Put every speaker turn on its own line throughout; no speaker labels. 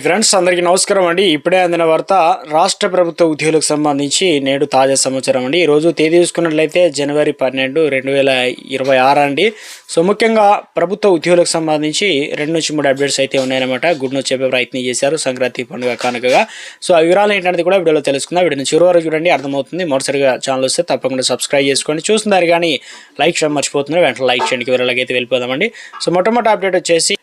Friends అందరికీ నమస్కారం అండి. ఇప్పుడే అందిన వార్త రాష్ట్ర ప్రభుత్వ ఉద్యోగులకు సంబంధించి నేడు తాజా సమాచారం అండి. ఈరోజు తేదీ చూసుకున్నట్లయితే జనవరి 12, 2026 అండి. సో ముఖ్యంగా ప్రభుత్వ ఉద్యోగులకు సంబంధించి 2 నుంచి 3 అప్డేట్స్ అయితే ఉన్నాయన్నమాట. గుడ్ న్యూస్ చెప్పే ప్రయత్నం చేశారు సంక్రాంతి పండుగ కానుకగా. సో ఆ వివరాలు ఏంటనేది కూడా వీడియోలో తెలుసుకుందాం. వీడియోని చివరి వరకు చూడండి, అర్థమవుతుంది. మొదటిసారిగా ఛానల్ వస్తే తప్పకుండా సబ్స్క్రైబ్ చేసుకోండి. చూస్తున్నారు కానీ లైక్ చేయడం మర్చిపోతున్నారు, వెంటనే లైక్ చేయండి. వివరాలకి అయితే వెళ్ళిపోదామండి. సో మొట్టమొదటి అప్డేట్ వచ్చేసి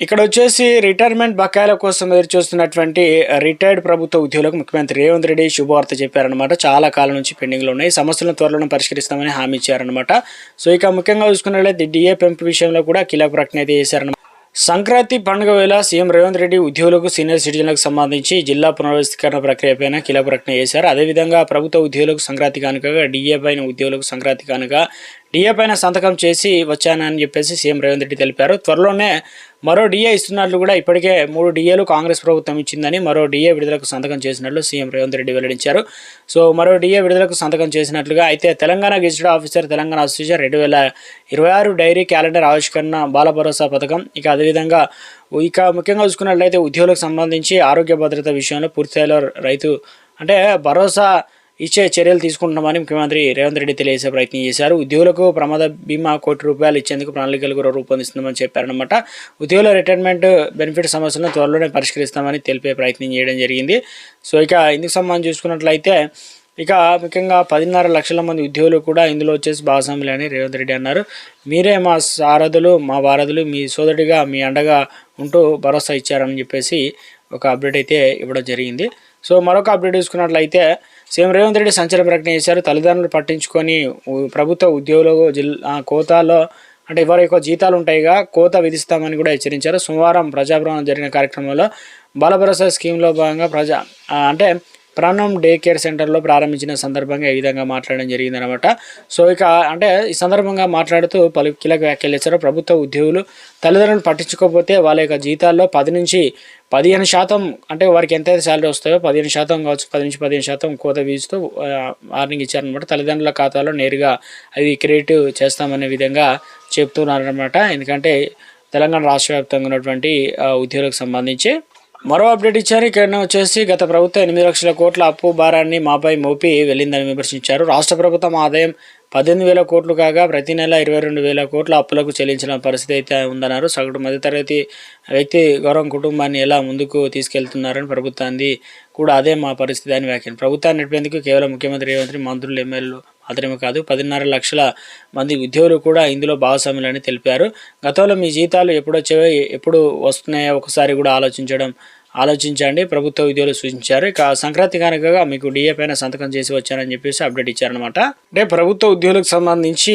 ఇక్కడ వచ్చేసి రిటైర్మెంట్ బకాయిల కోసం ఎదురు చూస్తున్నటువంటి రిటైర్డ్ ప్రభుత్వ ఉద్యోగులకు ముఖ్యమంత్రి రేవంత్ రెడ్డి శుభవార్త చెప్పారనమాట. చాలా కాలం నుంచి పెండింగ్లో ఉన్నాయి, సమస్యలను త్వరలో పరిష్కరిస్తామని హామీ ఇచ్చారనమాట. సో ఇక ముఖ్యంగా చూసుకున్నట్లయితే డిఏ పెంపు విషయంలో కూడా కీలక ప్రకటన అయితే చేశారనమాట. సంక్రాంతి పండుగ వేళ సీఎం రేవంత్ రెడ్డి ఉద్యోగులకు, సీనియర్ సిటిజన్లకు సంబంధించి జిల్లా పునర్వ్యవస్థీకరణ ప్రక్రియపైన కీలక ప్రకటన చేశారు. అదేవిధంగా ప్రభుత్వ ఉద్యోగులకు సంక్రాంతి కానుకగా డిఏ పైన ఉద్యోగులకు సంక్రాంతి కానుక డిఏ పైన సంతకం చేసి వచ్చానని చెప్పేసి సీఎం రేవంత్ రెడ్డి తెలిపారు. త్వరలోనే మరో డిఏ ఇస్తున్నట్లు కూడా ఇప్పటికే 3 డిఏలు కాంగ్రెస్ ప్రభుత్వం ఇచ్చిందని, మరో డిఏ విడుదలకు సంతకం చేసినట్లు సీఎం రేవంత్ రెడ్డి వెల్లడించారు. సో మరో డిఏ విడుదలకు సంతకం చేసినట్లుగా అయితే Telangana gazetted officer, Telangana association 2026 diary calendar ఆవిష్కరణ, బాల భరోసా పథకం, ఇక అదేవిధంగా ఇక ముఖ్యంగా చూసుకున్నట్లయితే ఉద్యోగులకు సంబంధించి ఆరోగ్య భద్రత విషయంలో పూర్తిస్థాయిలో రైతు అంటే భరోసా ఇచ్చే చర్యలు తీసుకుంటున్నామని ముఖ్యమంత్రి రేవంత్ రెడ్డి తెలియజేసే ప్రయత్నం చేశారు. ఉద్యోగులకు ప్రమాద బీమా ₹1,00,00,000 ఇచ్చేందుకు ప్రణాళికలు కూడా రూపొందిస్తున్నామని చెప్పారనమాట. ఉద్యోగుల రిటైర్మెంట్ బెనిఫిట్ సమస్యలను త్వరలోనే పరిష్కరిస్తామని తెలిపే ప్రయత్నం చేయడం జరిగింది. సో ఇక ఇందుకు సంబంధించి చూసుకున్నట్లయితే ఇక ముఖ్యంగా 10.5 లక్షల మంది ఉద్యోగులు కూడా ఇందులో వచ్చేసి భాగస్వాములు అని రేవంత్ రెడ్డి అన్నారు. మీరే మా సారథులు, మా వారధులు, మీ సోదరుడిగా మీ అండగా ఉంటూ భరోసా ఇచ్చారని చెప్పేసి ఒక అప్డేట్ అయితే ఇవ్వడం జరిగింది. సో మరొక అప్డేట్ చూసుకున్నట్లయితే సీఎం రేవంత్ రెడ్డి సంచలన ప్రకటన చేశారు. తల్లిదండ్రులు పట్టించుకొని ప్రభుత్వ ఉద్యోగులకు కోతాలో అంటే ఎవరి యొక్క జీతాలు ఉంటాయిగా కోత విధిస్తామని కూడా హెచ్చరించారు. సోమవారం ప్రజాభవనం జరిగిన కార్యక్రమంలో బాల భరోసా స్కీమ్లో భాగంగా అంటే ప్రాణం డే కేర్ సెంటర్లో ప్రారంభించిన సందర్భంగా ఈ విధంగా మాట్లాడడం జరిగిందనమాట. సో ఇక అంటే ఈ సందర్భంగా మాట్లాడుతూ పలు కీలక వ్యాఖ్యలు చేశారు. ప్రభుత్వ ఉద్యోగులు తల్లిదండ్రులను పట్టించుకోకపోతే వాళ్ళ యొక్క జీతాల్లో 10 నుంచి 15% అంటే వారికి ఎంతైతే శాలరీ వస్తాయో 15% కావచ్చు, 10 నుంచి 15% కోత విధిస్తూ వార్నింగ్ ఇచ్చారనమాట. తల్లిదండ్రుల ఖాతాలో నేరుగా అవి క్రెడిట్ చేస్తామనే విధంగా చెప్తున్నారనమాట. ఎందుకంటే తెలంగాణ రాష్ట్ర వ్యాప్తంగా ఉన్నటువంటి ఉద్యోగులకు సంబంధించి మరో అప్డేట్ ఇచ్చారు. ఇక్కడ వచ్చేసి గత ప్రభుత్వం 8 లక్షల కోట్ల అప్పు భారాన్ని మాపై మోపి వెళ్ళిందని విమర్శించారు. రాష్ట్ర ప్రభుత్వం ఆదాయం 18,000 కోట్లు కాగా ప్రతి నెల 22,000 కోట్ల అప్పులకు చెల్లించిన పరిస్థితి అయితే ఉందన్నారు. సగటు మధ్యతరగతి వ్యక్తి గౌరవం కుటుంబాన్ని ఎలా ముందుకు తీసుకెళ్తున్నారని, ప్రభుత్వాన్ని కూడా అదే మా పరిస్థితి అని వ్యాఖ్యానం. ప్రభుత్వాన్ని నడిపేందుకు కేవలం ముఖ్యమంత్రి రేవంత్, మంత్రులు, ఎమ్మెల్యేలు మాత్రమే కాదు 10.5 లక్షల మంది ఉద్యోగులు కూడా ఇందులో భాగస్వాములని తెలిపారు. గతంలో మీ జీతాలు ఎప్పుడు వస్తున్నాయో ఒకసారి కూడా ఆలోచించండి ప్రభుత్వ ఉద్యోగులు సూచించారు. ఇక సంక్రాంతి కానుకగా మీకు డిఏ పైన సంతకం చేసి వచ్చారని చెప్పేసి అప్డేట్ ఇచ్చారనమాట. అంటే ప్రభుత్వ ఉద్యోగులకు సంబంధించి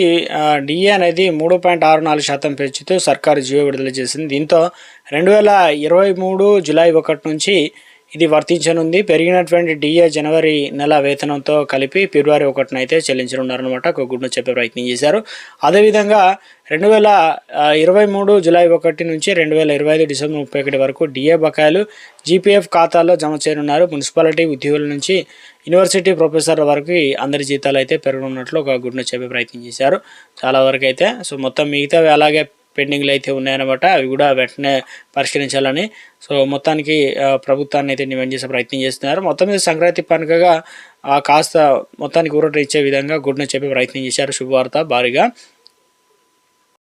డిఏ అనేది 3.64% పెంచుతూ సర్కారు జీవో విడుదల చేసింది. దీంతో 2023 జూలై 1 నుంచి ఇది వర్తించనుంది. పెరిగినటువంటి డిఏ జనవరి నెల వేతనంతో కలిపి ఫిబ్రవరి 1 అయితే చెల్లించనున్నారనమాట. ఒక గుడ్ను చెప్పే ప్రయత్నం చేశారు. అదేవిధంగా 2023 జూలై 1 నుంచి 2025 డిసెంబర్ 31 వరకు డిఏ బకాయిలు జీపీఎఫ్ ఖాతాల్లో జమ చేయనున్నారు. మున్సిపాలిటీ ఉద్యోగుల నుంచి యూనివర్సిటీ ప్రొఫెసర్ల వరకు అందరి జీతాలు అయితే పెరగనున్నట్లు ఒక గుడ్ను చెప్పే ప్రయత్నం చేశారు చాలా వరకు అయితే. సో మొత్తం మిగతావి అలాగే పెండింగ్లు అయితే ఉన్నాయన్నమాట. అవి కూడా వెంటనే పరిష్కరించాలని సో మొత్తానికి ప్రభుత్వాన్ని అయితే డిమాండ్ చేసే ప్రయత్నం చేస్తున్నారు. మొత్తం మీద సంక్రాంతి పండుగగా కాస్త మొత్తానికి ఊరట ఇచ్చే విధంగా గుడ్ను చెప్పే ప్రయత్నం చేశారు. శుభవార్త భారీగా.